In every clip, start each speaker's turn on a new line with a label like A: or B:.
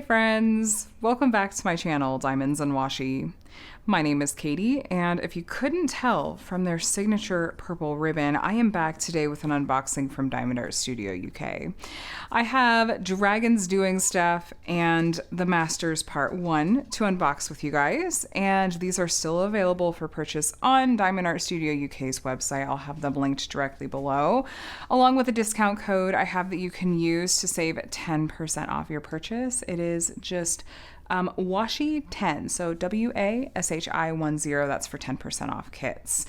A: Hey friends, welcome back to my channel, Diamonds and Washi. My name is Katie, and if you couldn't tell from their signature purple ribbon, I am back today with an unboxing from Diamond Art Studio UK. I have Dragons Doing Stuff and The Masters Part 1 to unbox with you guys, and these are still available for purchase on Diamond Art Studio UK's website. I'll have them linked directly below, along with a discount code I have that you can use to save 10% off your purchase. It is just Washi 10, so WASHI10, that's for 10% off kits.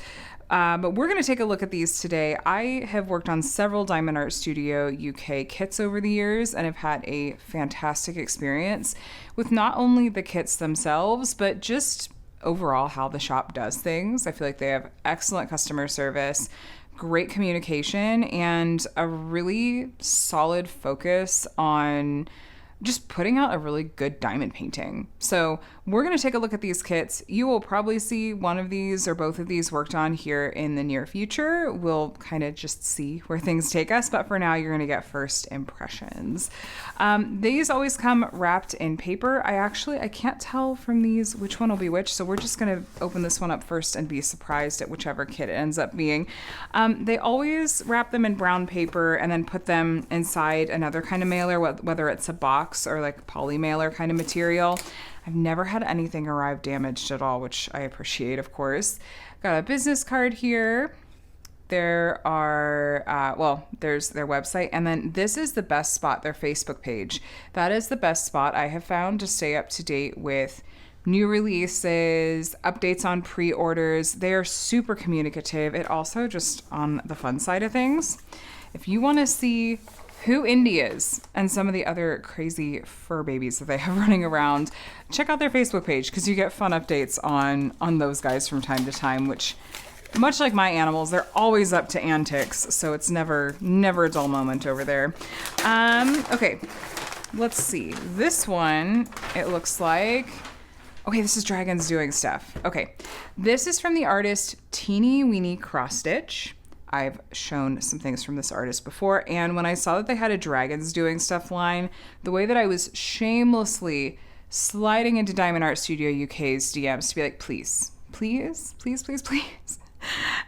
A: But we're going to take a look at these today. I have worked on several Diamond Art Studio UK kits over the years and have had a fantastic experience with not only the kits themselves, but just overall how the shop does things. I feel like they have excellent customer service, great communication, and a really solid focus on just putting out a really good diamond painting. So we're going to take a look at these kits. You will probably see one of these or both of these worked on here in the near future. We'll kind of just see where things take us, but for now you're going to get first impressions. These always come wrapped in paper. I can't tell from these which one will be which, so we're just going to open this one up first and be surprised at whichever kit it ends up being. They always wrap them in brown paper and then put them inside another kind of mailer, whether it's a box or like poly mailer kind of material. I've never had anything arrive damaged at all, which I appreciate, of course. Got a business card here. There are, there's their website, and then this is the best spot, their Facebook page. That is the best spot I have found to stay up to date with new releases, updates on pre-orders. They are super communicative. It also just on the fun side of things. If you want to see who Indy is and some of the other crazy fur babies that they have running around, check out their Facebook page because you get fun updates on those guys from time to time, which, much like my animals, they're always up to antics, so it's never a dull moment over there. Okay, let's see. This one, it looks like, okay, this is Dragons Doing Stuff. Okay, this is from the artist Teeny Weeny XStitch. I've shown some things from this artist before, and when I saw that they had a Dragons Doing Stuff line, the way that I was shamelessly sliding into Diamond Art Studio UK's DMs to be like, please, please, please, please, please.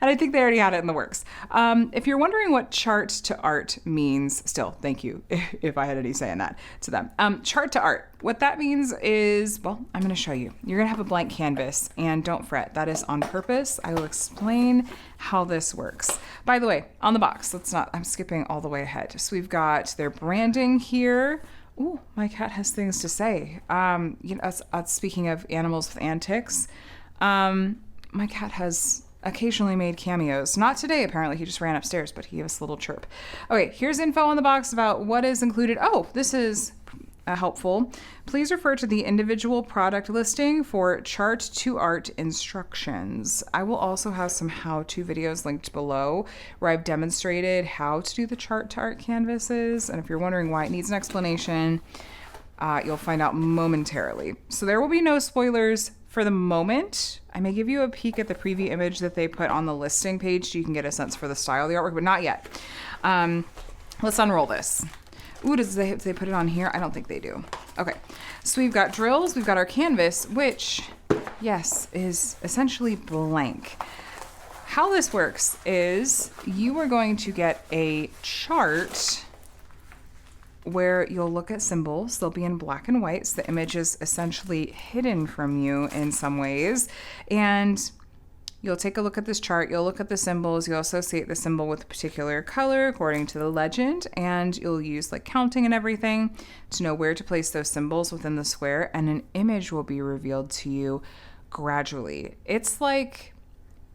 A: And I think they already had it in the works. If you're wondering what chart to art means, still, thank you if I had any say in that to them. Chart to art, what that means is, well, I'm going to show you. You're going to have a blank canvas, and don't fret, that is on purpose. I will explain how this works. By the way, on the box, I'm skipping all the way ahead. So we've got their branding here. Ooh, my cat has things to say. Speaking of animals with antics, my cat has occasionally made cameos. Not today, apparently. He just ran upstairs, but he gave us a little chirp. Okay, here's info on the box about what is included. Oh, this is helpful. Please refer to the individual product listing for chart to art instructions. I will also have some how-to videos linked below where I've demonstrated how to do the chart to art canvases, and if you're wondering why it needs an explanation, you'll find out momentarily. So there will be no spoilers for the moment. I may give you a peek at the preview image that they put on the listing page so you can get a sense for the style of the artwork, but not yet. Let's unroll this. Ooh, do they put it on here? I don't think they do. Okay, so we've got drills, we've got our canvas, which, yes, is essentially blank. How this works is you are going to get a chart where you'll look at symbols. They'll be in black and white, so the image is essentially hidden from you in some ways. And you'll take a look at this chart, you'll look at the symbols, you'll associate the symbol with a particular color according to the legend, and you'll use like counting and everything to know where to place those symbols within the square, and an image will be revealed to you gradually. It's like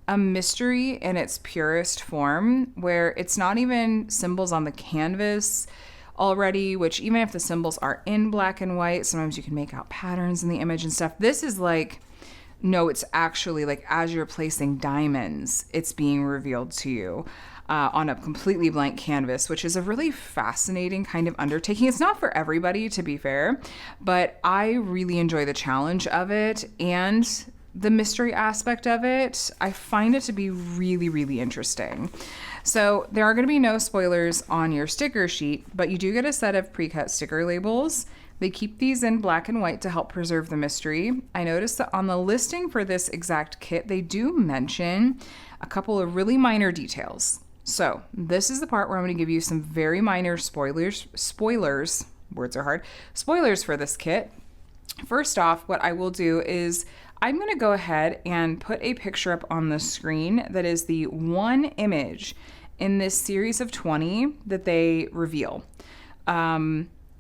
A: a mystery in its purest form, where it's not even symbols on the canvas already, which even if the symbols are in black and white, sometimes you can make out patterns in the image and stuff. This is like, no, it's actually like as you're placing diamonds, it's being revealed to you on a completely blank canvas, which is a really fascinating kind of undertaking. It's not for everybody, to be fair, but I really enjoy the challenge of it and the mystery aspect of it. I find it to be really, really interesting. So there are going to be no spoilers on your sticker sheet, but you do get a set of pre-cut sticker labels They keep these in black and white to help preserve the mystery. I noticed that on the listing for this exact kit, they do mention a couple of really minor details. So this is the part where I'm going to give you some very minor spoilers, words are hard, spoilers for this kit. First off, what I will do is I'm going to go ahead and put a picture up on the screen that is the one image in this series of 20 that they reveal.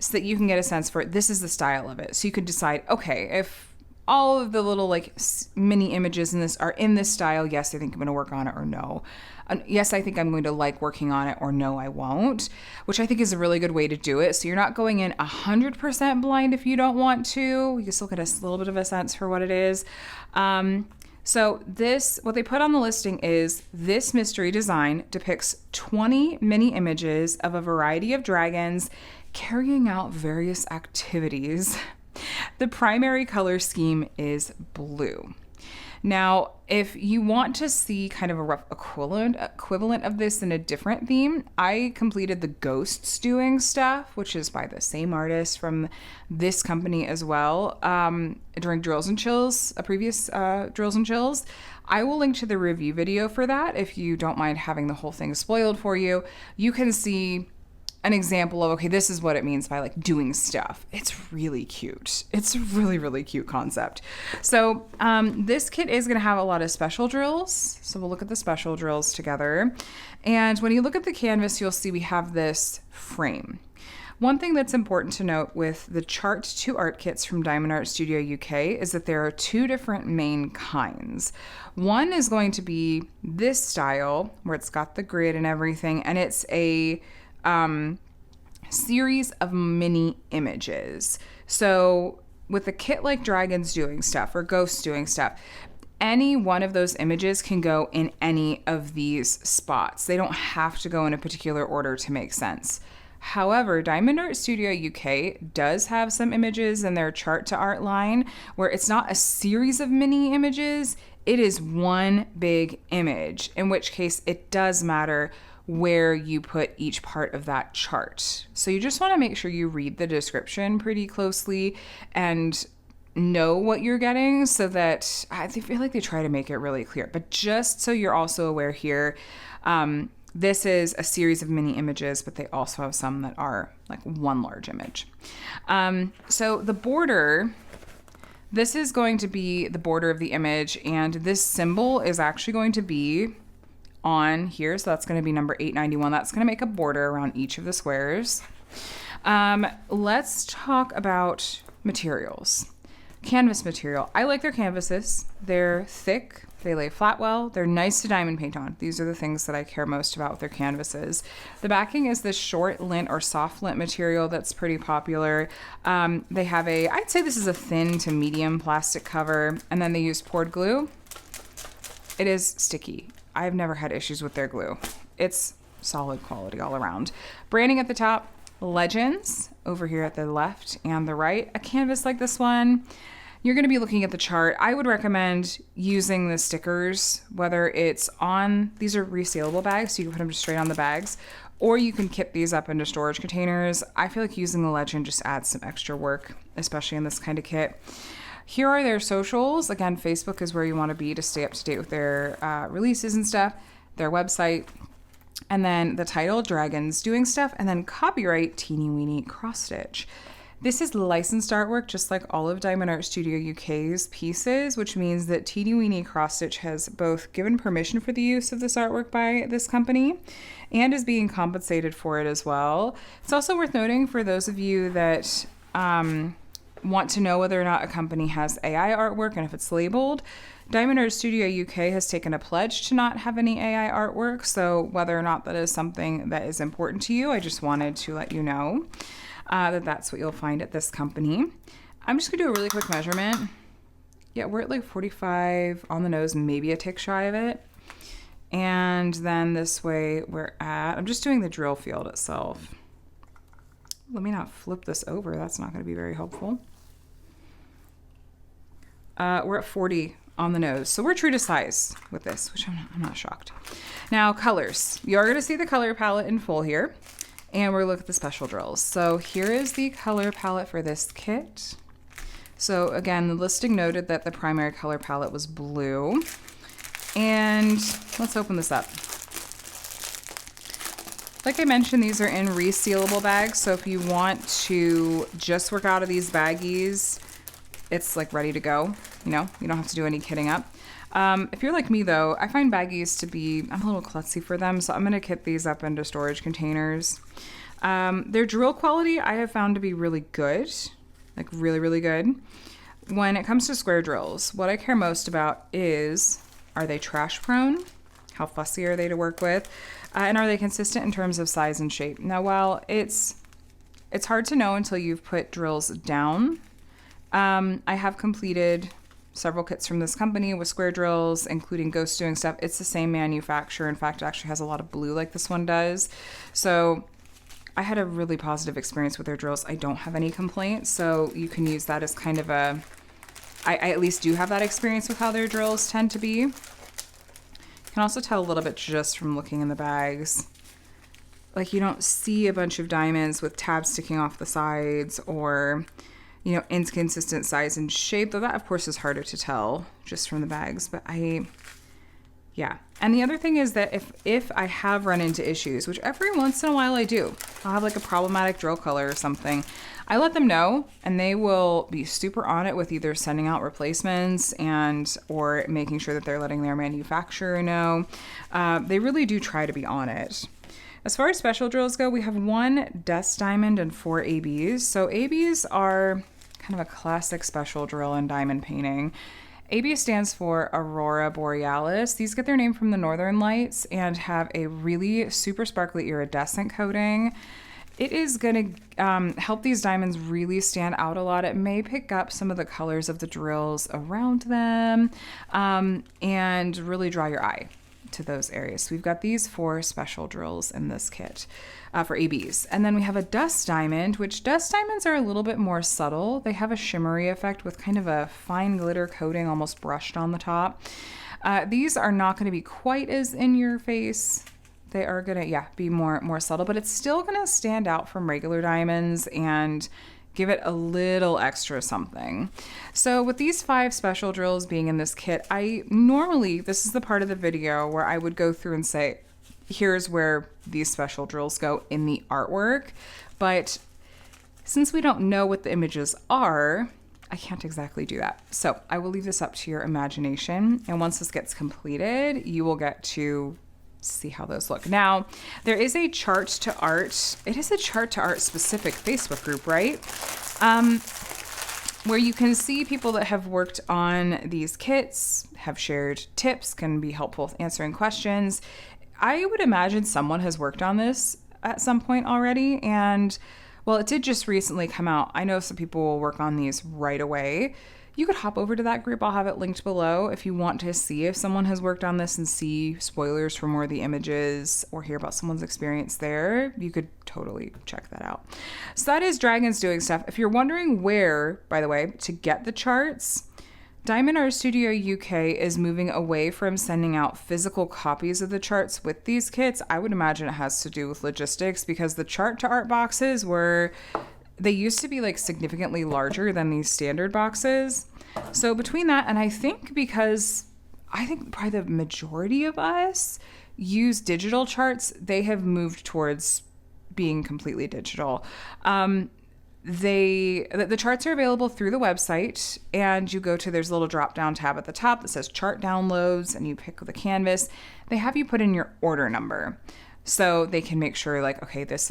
A: So that you can get a sense for it. This is the style of it. So you could decide, okay, if all of the little like mini images in this are in this style, yes, I think I'm going to work on it, or no. Yes, I think I'm going to like working on it, or no, I won't, which I think is a really good way to do it. So you're not going in 100% blind if you don't want to. You can still get a little bit of a sense for what it is. So this, what they put on the listing is this mystery design depicts 20 mini images of a variety of dragons carrying out various activities. The primary color scheme is blue. Now, if you want to see kind of a rough equivalent of this in a different theme, I completed the Ghosts Doing Stuff, which is by the same artist from this company as well, during Drills and Chills, a previous Drills and Chills. I will link to the review video for that if you don't mind having the whole thing spoiled for you. You can see an example of, okay, this is what it means by like doing stuff. It's really cute. It's a really, really cute concept. So this kit is going to have a lot of special drills. So we'll look at the special drills together. And when you look at the canvas, you'll see we have this frame. One thing that's important to note with the Chart 2 art kits from Diamond Art Studio UK is that there are two different main kinds. One is going to be this style where it's got the grid and everything, and it's a series of mini images. So with a kit like Dragons Doing Stuff or Ghosts Doing Stuff, any one of those images can go in any of these spots. They don't have to go in a particular order to make sense. However, Diamond Art Studio UK does have some images in their Chart to Art line where it's not a series of mini images, it is one big image, in which case it does matter where you put each part of that chart. So you just want to make sure you read the description pretty closely and know what you're getting, so that I feel like they try to make it really clear. But just so you're also aware here, this is a series of mini images, but they also have some that are like one large image. So the border, this is going to be the border of the image, and this symbol is actually going to be on here, so that's going to be number 891. That's going to make a border around each of the squares. Let's talk about materials. Canvas material. I like their canvases. They're thick, they lay flat well, they're nice to diamond paint on. These are the things that I care most about with their canvases. The backing is this short lint or soft lint material that's pretty popular. They have I'd say this is a thin to medium plastic cover, and then they use poured glue. It is sticky. I've never had issues with their glue. It's solid quality all around. Branding at the top, legends over here at the left and the right. A canvas like this one, you're going to be looking at the chart. I would recommend using the stickers, whether it's on, these are resealable bags, so you can put them straight on the bags, or you can kip these up into storage containers. I feel like using the legend just adds some extra work, especially in this kind of kit. Here are their socials. Again, Facebook is where you want to be to stay up to date with their releases and stuff, their website, and then the title, Dragons Doing Stuff, and then copyright, Teeny Weeny XStitch. This is licensed artwork, just like all of Diamond Art Studio UK's pieces, which means that Teeny Weeny XStitch has both given permission for the use of this artwork by this company and is being compensated for it as well. It's also worth noting for those of you that want to know whether or not a company has AI artwork and if it's labeled, Diamond Art Studio UK has taken a pledge to not have any AI artwork. So whether or not that is something that is important to you, I just wanted to let you know that that's what you'll find at this company. I'm just gonna do a really quick measurement. Yeah, we're at like 45 on the nose, maybe a tick shy of it. And then this way we're at, I'm just doing the drill field itself. Let me not flip this over. That's not going to be very helpful. We're at 40 on the nose. So we're true to size with this, which I'm not shocked. Now, colors. You are going to see the color palette in full here. and we're looking at the special drills. So here is the color palette for this kit. So again, the listing noted that the primary color palette was blue. And let's open this up. Like I mentioned, these are in resealable bags. So if you want to just work out of these baggies, it's like ready to go. You know, you don't have to do any kitting up. If you're like me though, I find baggies to be, I'm a little klutzy for them. So I'm going to kit these up into storage containers. Their drill quality I have found to be really good, like really, really good. When it comes to square drills, what I care most about is, are they trash prone? How fussy are they to work with? And are they consistent in terms of size and shape? Now, while it's hard to know until you've put drills down, I have completed several kits from this company with square drills, including ghost doing stuff. It's the same manufacturer. In fact, it actually has a lot of blue like this one does. So I had a really positive experience with their drills. I don't have any complaints. So you can use that as kind of a, I at least do have that experience with how their drills tend to be. You can also tell a little bit just from looking in the bags. Like you don't see a bunch of diamonds with tabs sticking off the sides or, you know, inconsistent size and shape, though that of course is harder to tell just from the bags. But yeah. And the other thing is that if I have run into issues, which every once in a while I do, I'll have like a problematic drill color or something, I let them know and they will be super on it with either sending out replacements or making sure that they're letting their manufacturer know. They really do try to be on it. As far as special drills go, we have 1 dust diamond and 4 ABs. So ABs are kind of a classic special drill in diamond painting. AB stands for Aurora Borealis. These get their name from the Northern Lights and have a really super sparkly iridescent coating. It is going to help these diamonds really stand out a lot. It may pick up some of the colors of the drills around them and really draw your eye to those areas. So we've got these 4 special drills in this kit for ABs. And then we have a dust diamond, which dust diamonds are a little bit more subtle. They have a shimmery effect with kind of a fine glitter coating almost brushed on the top. These are not going to be quite as in your face. They are going to, be more subtle, but it's still going to stand out from regular diamonds and give it a little extra something. So with these 5 special drills being in this kit, this is the part of the video where I would go through and say, here's where these special drills go in the artwork. But since we don't know what the images are, I can't exactly do that. So I will leave this up to your imagination. And once this gets completed, you will get to see how those look. Now, there is a chart to art. It is a chart to art specific Facebook group, right? Where you can see people that have worked on these kits, have shared tips, can be helpful with answering questions. I would imagine someone has worked on this at some point already. And well, it did just recently come out. I know some people will work on these right away. You could hop over to that group. I'll have it linked below if you want to see if someone has worked on this and see spoilers for more of the images or hear about someone's experience there. You could totally check that out. So that is Dragons Doing Stuff. If you're wondering where, by the way, to get the charts, Diamond Art Studio UK is moving away from sending out physical copies of the charts with these kits. I would imagine it has to do with logistics because the chart to art boxes they used to be like significantly larger than these standard boxes. So between that and I think probably the majority of us use digital charts, they have moved towards being completely digital. The charts are available through the website and you go to, there's a little drop down tab at the top that says chart downloads and you pick the canvas. They have you put in your order number so they can make sure like, okay, this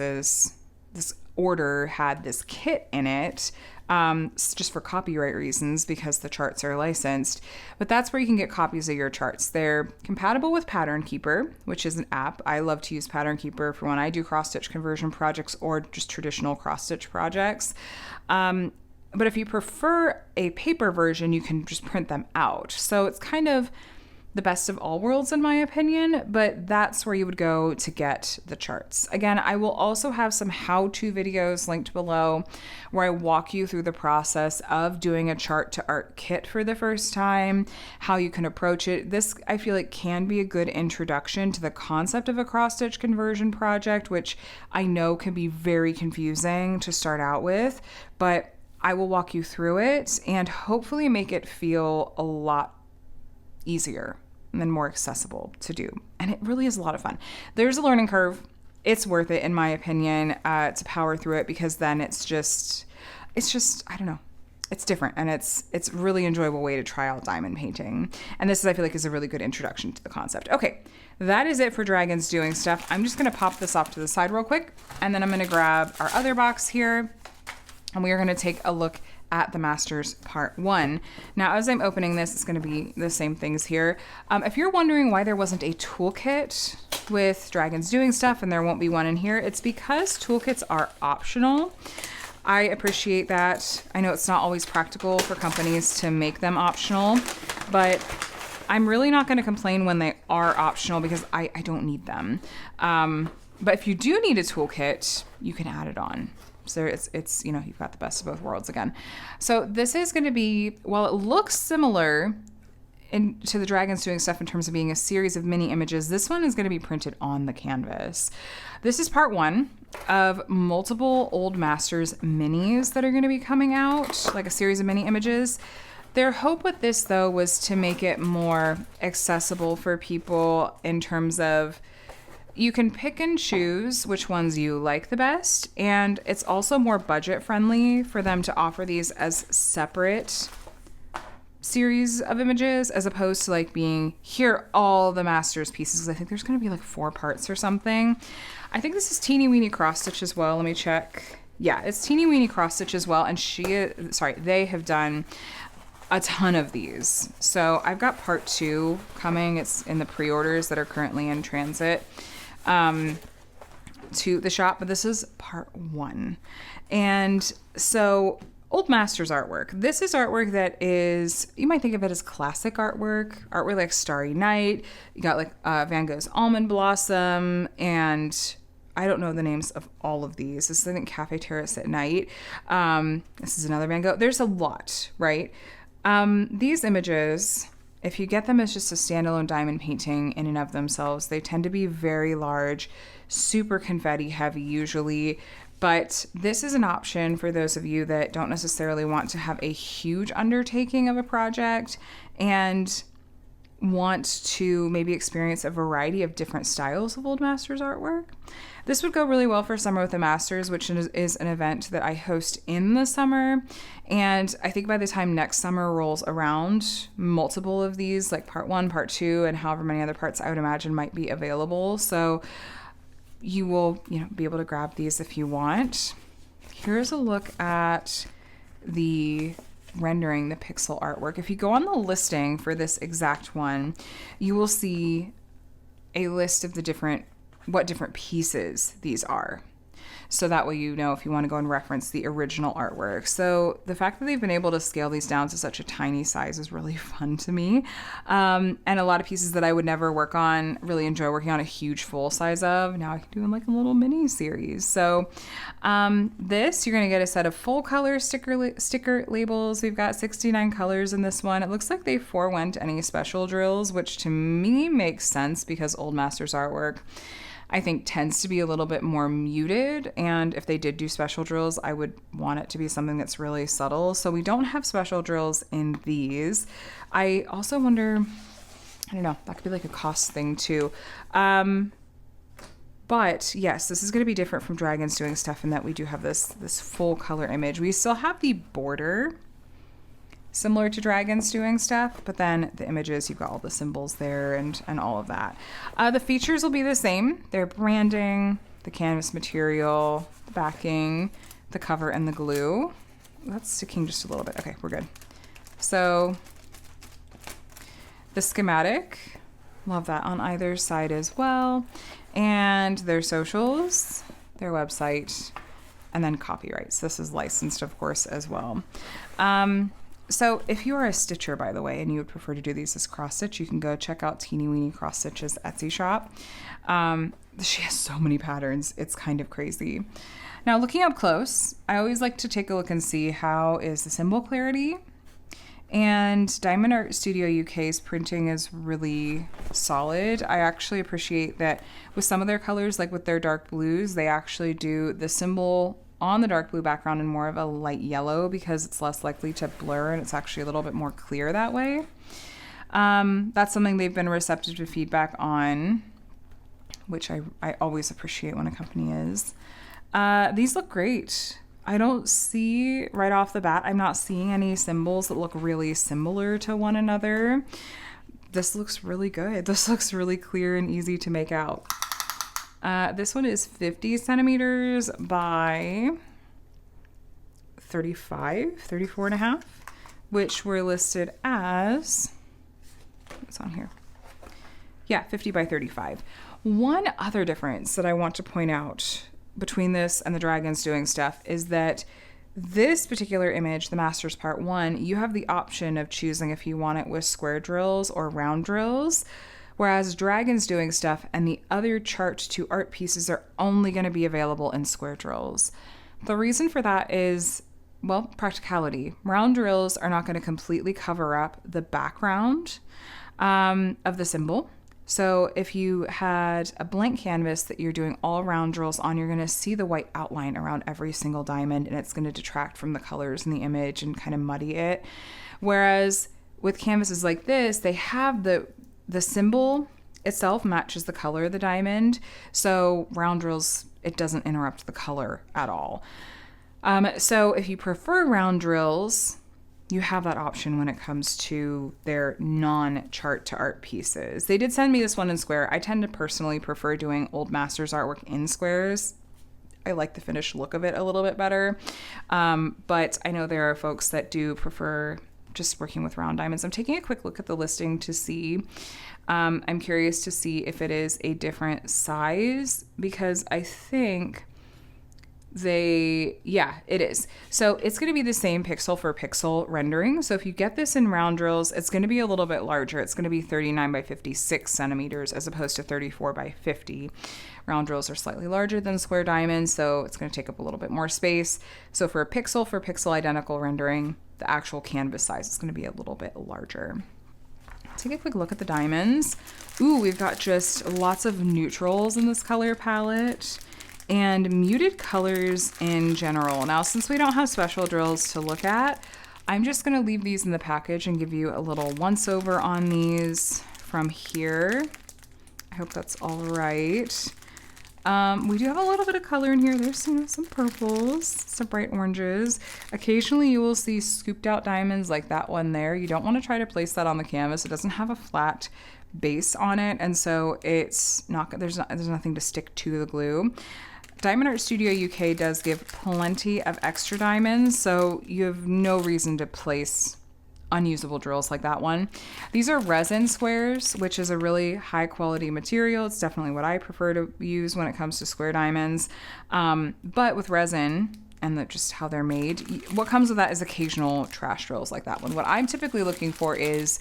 A: order had this kit in it, just for copyright reasons because the charts are licensed. But that's where you can get copies of your charts. They're compatible with Pattern Keeper, which is an app. I love to use Pattern Keeper for when I do cross-stitch conversion projects or just traditional cross-stitch projects. But if you prefer a paper version, you can just print them out. So it's kind of the best of all worlds in my opinion, but that's where you would go to get the charts. Again, I will also have some how-to videos linked below where I walk you through the process of doing a chart to art kit for the first time, how you can approach it. This, I feel like, can be a good introduction to the concept of a cross-stitch conversion project, which I know can be very confusing to start out with, but I will walk you through it and hopefully make it feel a lot easier and more accessible to do. And it really is a lot of fun. There's a learning curve. It's worth it, in my opinion, to power through it, because then it's just, I don't know. It's different, and it's a really enjoyable way to try out diamond painting. And this, I feel like, is a really good introduction to the concept. Okay, that is it for Dragons Doing Stuff. I'm just gonna pop this off to the side real quick, and then I'm gonna grab our other box here, and we are gonna take a look at the Masters Part 1. Now, as I'm opening this, it's going to be the same things here. If you're wondering why there wasn't a toolkit with Dragons Doing Stuff and there won't be one in here, it's because toolkits are optional. I appreciate that. I know it's not always practical for companies to make them optional, but I'm really not going to complain when they are optional, because I don't need them. But if you do need a toolkit, you can add it on. So it's you know, you've got the best of both worlds again. So this is going to be, while it looks similar to the Dragons Doing Stuff in terms of being a series of mini images, this one is going to be printed on the canvas. This is part 1 of multiple Old Masters minis that are going to be coming out, like a series of mini images. Their hope with this, though, was to make it more accessible for people in terms of you can pick and choose which ones you like the best, and it's also more budget friendly for them to offer these as separate series of images, as opposed to like being here all the Masters pieces, because I think there's going to be like 4 parts or something. I think this is Teeny Weeny XStitch as well. Let me check. Yeah, it's Teeny Weeny XStitch as well, and they have done a ton of these. So I've got part 2 coming. It's in the pre-orders that are currently in transit to the shop, but this is part 1. And so Old Masters artwork. This is artwork that is, you might think of it as classic artwork like Starry Night. You got like Van Gogh's Almond Blossom, and I don't know the names of all of these. This is, I think, Cafe Terrace at Night. This is another Van Gogh. There's a lot, right? These images, if you get them as just a standalone diamond painting in and of themselves, they tend to be very large, super confetti heavy usually. But this is an option for those of you that don't necessarily want to have a huge undertaking of a project and want to maybe experience a variety of different styles of Old Masters artwork. This would go really well for Summer with the Masters, which is an event that I host in the summer. And I think by the time next summer rolls around, multiple of these, like part 1, part 2, and however many other parts I would imagine might be available. So you will, be able to grab these if you want. Here's a look at the rendering, the pixel artwork. If you go on the listing for this exact one, you will see a list of what different pieces these are. So that way you know if you want to go and reference the original artwork. So the fact that they've been able to scale these down to such a tiny size is really fun to me. And a lot of pieces that I would never really enjoy working on a huge full size of. Now I can do in like a little mini series. So this, you're going to get a set of full color sticker labels. We've got 69 colors in this one. It looks like they forewent any special drills, which to me makes sense because Old Masters artwork, I think, tends to be a little bit more muted, and if they did do special drills, I would want it to be something that's really subtle. So we don't have special drills in these. I also wonder, I don't know, that could be like a cost thing too. But yes, this is going to be different from Dragons Doing Stuff in that we do have this full color image. We still have the border similar to Dragons Doing Stuff, but then the images, you've got all the symbols there and all of that. The features will be the same. Their branding, the canvas material, the backing, the cover, and the glue. That's sticking just a little bit. Okay, we're good. So the schematic, love that on either side as well. And their socials, their website, and then copyrights. This is licensed, of course, as well. So if you are a stitcher, by the way, and you would prefer to do these as cross stitch, you can go check out Teeny Weeny XStitch's Etsy shop. She has so many patterns. It's kind of crazy. Now, looking up close, I always like to take a look and see how is the symbol clarity. And Diamond Art Studio UK's printing is really solid. I actually appreciate that with some of their colors, like with their dark blues, they actually do the symbol on the dark blue background in more of a light yellow because it's less likely to blur and it's actually a little bit more clear that way. That's something they've been receptive to feedback on, which I always appreciate when a company is. These look great. I don't see right off the bat, I'm not seeing any symbols that look really similar to one another. This looks really good. This looks really clear and easy to make out. This one is 50 centimeters by 34 and a half, which were listed as, what's on here? Yeah, 50 by 35. One other difference that I want to point out between this and the Dragons Doing Stuff is that this particular image, the Masters Part 1, you have the option of choosing if you want it with square drills or round drills, whereas Dragons Doing Stuff and the other chart to art pieces are only going to be available in square drills. The reason for that is, well, practicality. Round drills are not going to completely cover up the background of the symbol. So if you had a blank canvas that you're doing all round drills on, you're going to see the white outline around every single diamond, and it's going to detract from the colors in the image and kind of muddy it. Whereas with canvases like this, they have the symbol itself matches the color of the diamond. So round drills, it doesn't interrupt the color at all. So if you prefer round drills, you have that option when it comes to their non-chart to art pieces. They did send me this one in square. I tend to personally prefer doing old masters artwork in squares. I like the finished look of it a little bit better. But I know there are folks that do prefer just working with round diamonds. I'm taking a quick look at the listing to see. I'm curious to see if it is a different size because I think it is. So it's going to be the same pixel for pixel rendering. So if you get this in round drills, it's going to be a little bit larger. It's going to be 39 by 56 centimeters as opposed to 34 by 50. Round drills are slightly larger than square diamonds, so it's going to take up a little bit more space. So for pixel identical rendering, the actual canvas size is going to be a little bit larger. Take a quick look at the diamonds. Ooh, we've got just lots of neutrals in this color palette and muted colors in general. Now, since we don't have special drills to look at, I'm just gonna leave these in the package and give you a little once over on these from here. I hope that's all right. We do have a little bit of color in here. There's some purples, some bright oranges. Occasionally you will see scooped out diamonds like that one there. You don't want to try to place that on the canvas. It doesn't have a flat base on it, and so it's not, there's nothing to stick to the glue. Diamond Art Studio UK does give plenty of extra diamonds, so you have no reason to place unusable drills like that one. These are resin squares, which is a really high quality material. It's definitely what I prefer to use when it comes to square diamonds. But with resin and just how they're made, what comes with that is occasional trash drills like that one. What I'm typically looking for is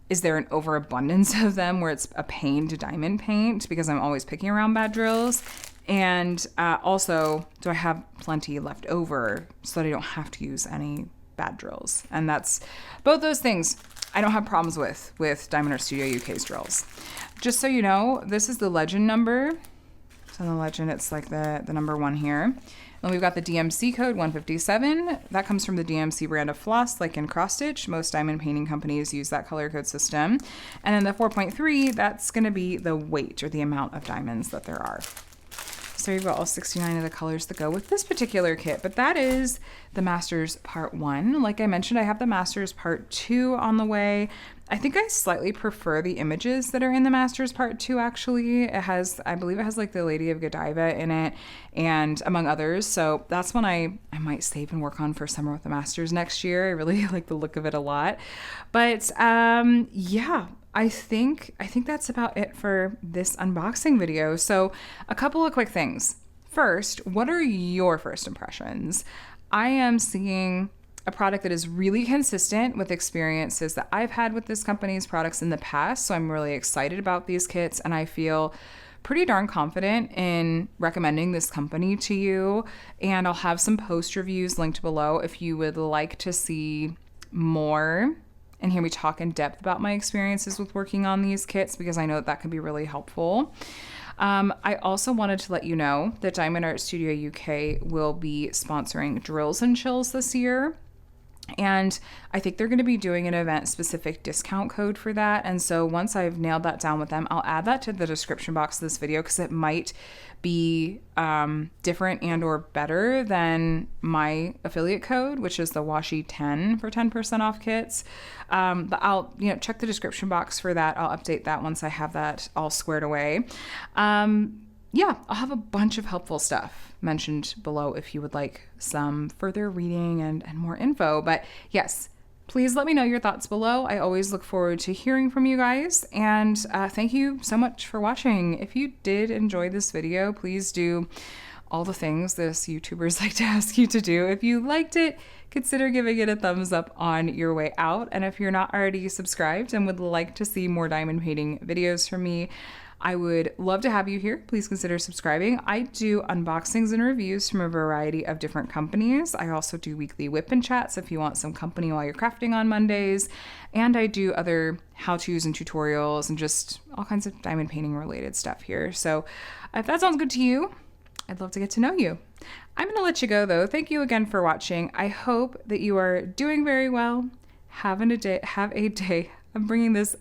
A: there an overabundance of them where it's a pain to diamond paint because I'm always picking around bad drills. And also, do I have plenty left over so that I don't have to use any bad drills? And that's both those things I don't have problems with Diamond Art Studio UK's drills. Just so you know, this is the legend number. So in the legend, it's like the number 1 here. And we've got the DMC code 157. That comes from the DMC brand of floss, like in cross stitch. Most diamond painting companies use that color code system. And then the 4.3, that's going to be the weight or the amount of diamonds that there are. So you've got all 69 of the colors that go with this particular kit, but that is the Masters Part 1. Like I mentioned, I have the Masters Part 2 on the way. I think I slightly prefer the images that are in the Masters Part 2, actually. I believe it has like the Lady of Godiva in it, and among others. So that's one I might save and work on for Summer with the Masters next year. I really like the look of it a lot. But yeah. I think that's about it for this unboxing video. So a couple of quick things. First, what are your first impressions? I am seeing a product that is really consistent with experiences that I've had with this company's products in the past. So I'm really excited about these kits, and I feel pretty darn confident in recommending this company to you. And I'll have some post reviews linked below if you would like to see more and hear me talk in depth about my experiences with working on these kits, because I know that can be really helpful. I also wanted to let you know that Diamond Art Studio UK will be sponsoring Drills and Chills this year. And I think they're going to be doing an event-specific discount code for that. And so once I've nailed that down with them, I'll add that to the description box of this video, because it might be different and or better than my affiliate code, which is the Washi10 for 10% off kits. But I'll check the description box for that. I'll update that once I have that all squared away. Yeah, I'll have a bunch of helpful stuff mentioned below if you would like some further reading and more info. But yes, please let me know your thoughts below. I always look forward to hearing from you guys. And thank you so much for watching. If you did enjoy this video, please do all the things this YouTubers like to ask you to do. If you liked it, consider giving it a thumbs up on your way out. And if you're not already subscribed and would like to see more diamond painting videos from me, I would love to have you here. Please consider subscribing. I do unboxings and reviews from a variety of different companies. I also do weekly whip and chats if you want some company while you're crafting on Mondays. And I do other how-tos and tutorials and just all kinds of diamond painting related stuff here. So if that sounds good to you, I'd love to get to know you. I'm going to let you go though. Thank you again for watching. I hope that you are doing very well. Have a day. I'm bringing this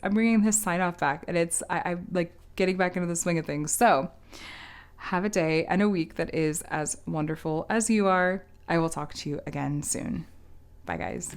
A: sign off back, and I like getting back into the swing of things. So have a day and a week that is as wonderful as you are. I will talk to you again soon. Bye, guys.